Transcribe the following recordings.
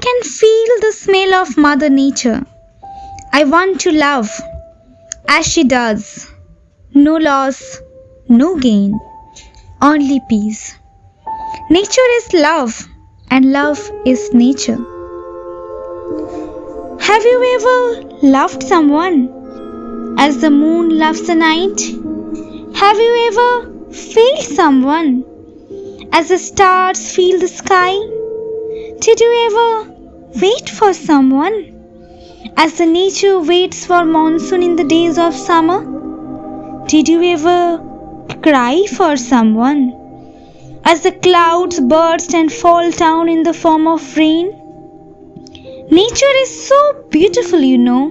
can feel the smell of Mother Nature. I want to love as she does. No loss, no gain, only peace. Nature is love, and love is nature. Have you ever loved someone as the moon loves the night? Have you ever felt someone as the stars feel the sky? Did you ever wait for someone as the nature waits for monsoon in the days of summer? Did you ever cry for someone as the clouds burst and fall down in the form of rain? Nature is so beautiful, you know.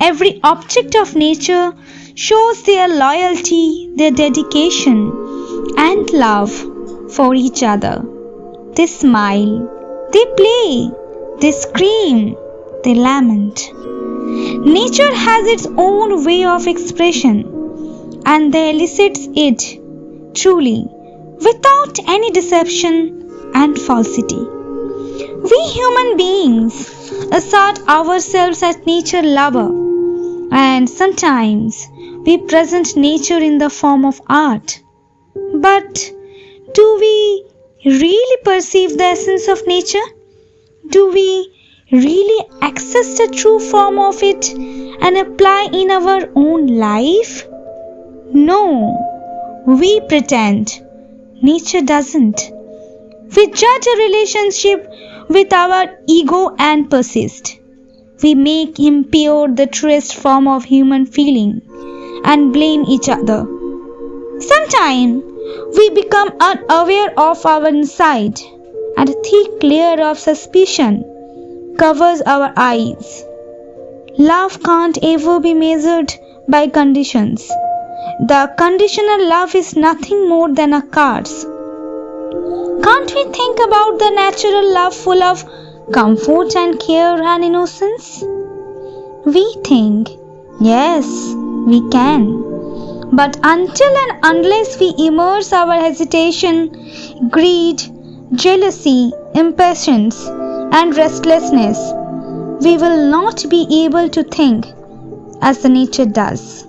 Every object of nature shows their loyalty, their dedication, and love for each other. They smile, they play, they scream, they lament. Nature has its own way of expression, and they elicits it truly, without any deception and falsity. We human beings assert ourselves as nature lover, and sometimes we present nature in the form of art. But do we really perceive the essence of nature? Do we really access the true form of it and apply in our own life? No, we pretend. Nature doesn't. We judge a relationship with our ego and persist. We make impure the truest form of human feeling and blame each other. Sometimes we become unaware of our inside, and a thick layer of suspicion covers our eyes. Love can't ever be measured by conditions. The conditional love is nothing more than a curse. Can't we think about the natural love full of comfort and care and innocence? We think, yes, we can. But until and unless we immerse our hesitation, greed, jealousy, impatience, and restlessness, we will not be able to think as the nature does.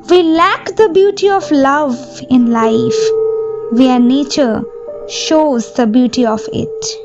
We lack the beauty of love in life, where nature shows the beauty of it.